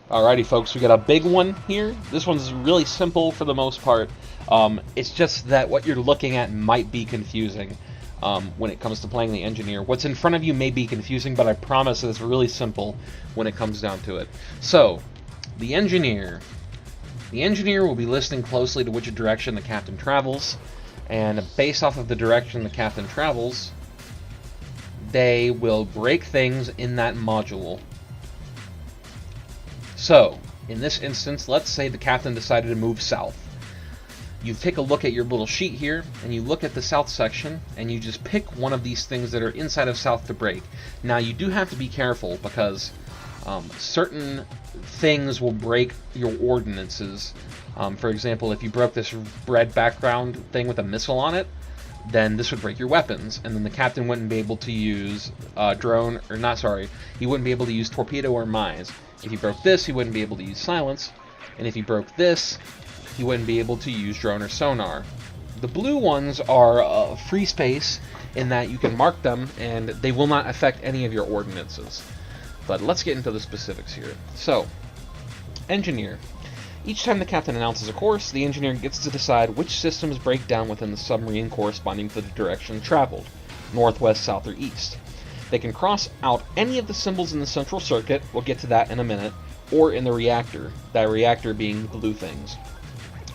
Alrighty, folks, we got a big one here. This one's really simple for the most part. It's just that what you're looking at might be confusing when it comes to playing the engineer. What's in front of you may be confusing, but I promise it's really simple when it comes down to it. So, the engineer. The engineer will be listening closely to which direction the captain travels, and based off of the direction the captain travels, they will break things in that module. So, in this instance, let's say the captain decided to move south. You take a look at your little sheet here, and you look at the south section, and you just pick one of these things that are inside of south to break. Now, you do have to be careful, because certain things will break your ordinances. For example, if you broke this red background thing with a missile on it, then this would break your weapons, and then the captain wouldn't be able to use he wouldn't be able to use torpedo or mines. If he broke this, he wouldn't be able to use silence, and if he broke this, he wouldn't be able to use drone or sonar. The blue ones are free space in that you can mark them, and they will not affect any of your ordinances. But let's get into the specifics here. So, engineer. Each time the captain announces a course, the engineer gets to decide which systems break down within the submarine corresponding to the direction traveled, northwest, south, or east. They can cross out any of the symbols in the central circuit, we'll get to that in a minute, or in the reactor, that reactor being blue things,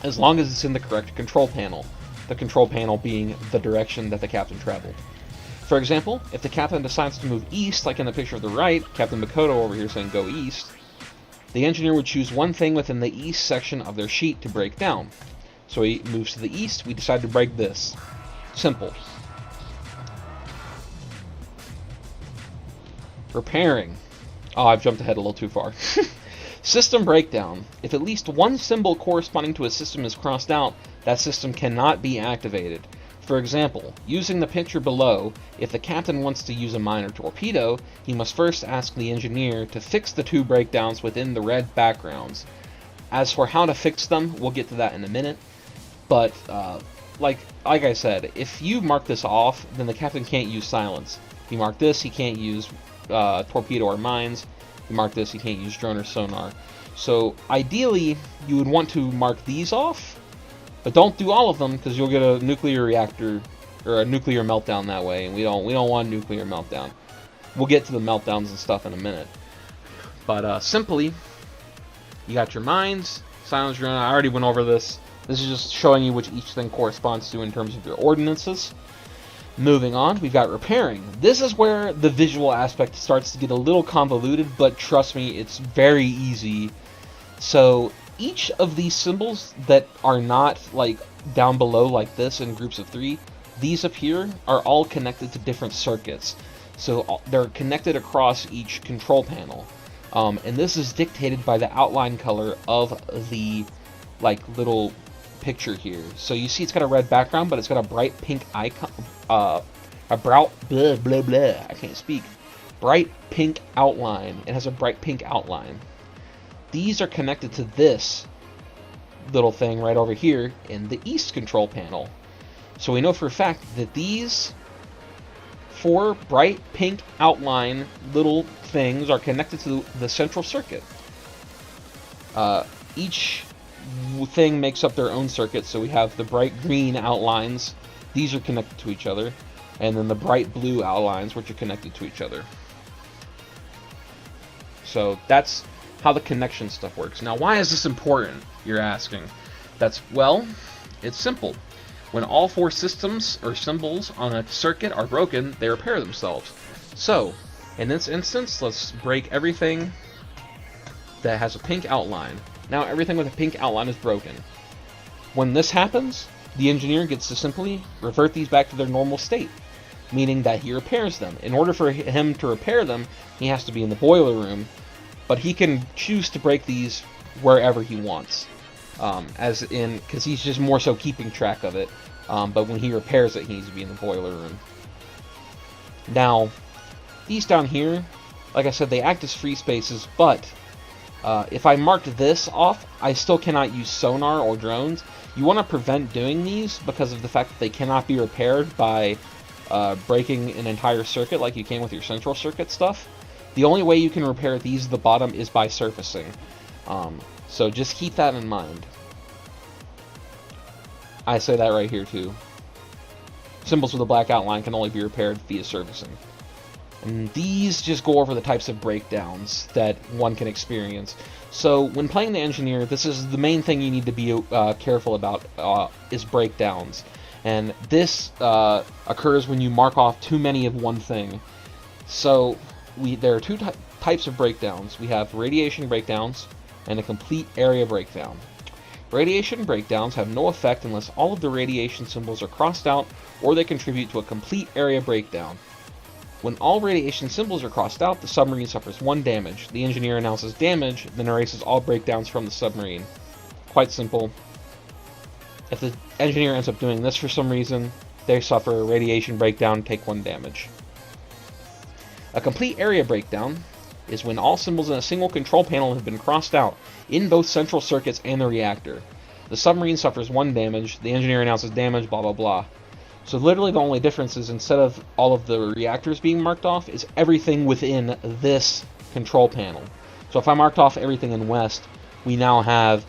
as long as it's in the correct control panel, the control panel being the direction that the captain traveled. For example, if the captain decides to move east, like in the picture of the right, Captain Makoto over here saying go east, the engineer would choose one thing within the east section of their sheet to break down. So he moves to the east, we decide to break this. Simple. Repairing. Oh, I've jumped ahead a little too far. System breakdown. If at least one symbol corresponding to a system is crossed out, that system cannot be activated. For example, using the picture below, if the captain wants to use a mine or torpedo, he must first ask the engineer to fix the two breakdowns within the red backgrounds. As for how to fix them, we'll get to that in a minute, but like I said, if you mark this off, then the captain can't use silence. If you mark this, he can't use torpedo or mines. If you mark this, he can't use drone or sonar. So ideally, you would want to mark these off, but don't do all of them, because you'll get a nuclear reactor or a nuclear meltdown that way, and we don't want a nuclear meltdown. We'll get to the meltdowns and stuff in a minute. But simply, you got your mines, silence, drone. I already went over this. This is just showing you which each thing corresponds to in terms of your ordinances. Moving on, we've got repairing. This is where the visual aspect starts to get a little convoluted, but trust me, it's very easy. So each of these symbols that are not like down below like this in groups of 3, these up here are all connected to different circuits. So they're connected across each control panel. And this is dictated by the outline color of the little picture here. So you see it's got a red background, but it's got a bright pink icon, I can't speak. Bright pink outline. It has a bright pink outline. These are connected to this little thing right over here in the east control panel. So we know for a fact that these 4 bright pink outline little things are connected to the central circuit. Each thing makes up their own circuit, so we have the bright green outlines. These are connected to each other. And then the bright blue outlines, which are connected to each other. So that's how the connection stuff works. Now, why is this important, you're asking? Well, it's simple. When all 4 systems or symbols on a circuit are broken, they repair themselves. So, in this instance, let's break everything that has a pink outline. Now, everything with a pink outline is broken. When this happens, the engineer gets to simply revert these back to their normal state, meaning that he repairs them. In order for him to repair them, he has to be in the boiler room, but he can choose to break these wherever he wants, because he's just more so keeping track of it. But when he repairs it, he needs to be in the boiler room. Now, these down here, like I said, they act as free spaces, but if I marked this off, I still cannot use sonar or drones. You want to prevent doing these because of the fact that they cannot be repaired by breaking an entire circuit like you can with your central circuit stuff. The only way you can repair these at the bottom is by surfacing. So just keep that in mind. I say that right here too. Symbols with a black outline can only be repaired via servicing. And these just go over the types of breakdowns that one can experience. So when playing the engineer, this is the main thing you need to be careful about, is breakdowns. And this occurs when you mark off too many of one thing. So there are two types of breakdowns. We have radiation breakdowns and a complete area breakdown. Radiation breakdowns have no effect unless all of the radiation symbols are crossed out or they contribute to a complete area breakdown. When all radiation symbols are crossed out, the submarine suffers 1 damage. The engineer announces damage, then erases all breakdowns from the submarine. Quite simple. If the engineer ends up doing this for some reason, they suffer a radiation breakdown, take 1 damage. A complete area breakdown is when all symbols in a single control panel have been crossed out, in both central circuits and the reactor. The submarine suffers 1 damage, the engineer announces damage, blah blah blah. So literally the only difference is, instead of all of the reactors being marked off, is everything within this control panel. So if I marked off everything in west, we now have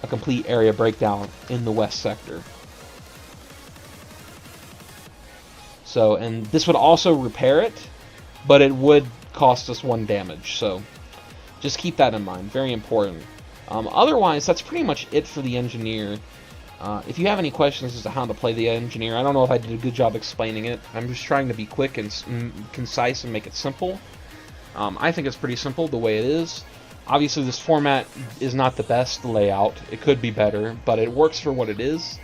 a complete area breakdown in the west sector. So, and this would also repair it, but it would cost us 1 damage, so just keep that in mind, very important. Otherwise, that's pretty much it for the engineer. If you have any questions as to how to play the engineer, I don't know if I did a good job explaining it. I'm just trying to be quick and concise and make it simple. I think it's pretty simple the way it is. Obviously, this format is not the best layout. It could be better, but it works for what it is.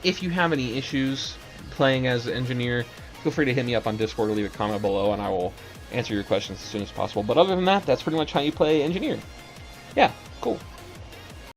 If you have any issues playing as an engineer, feel free to hit me up on Discord or leave a comment below, and I will answer your questions as soon as possible. But other than that, that's pretty much how you play engineer. Yeah, cool.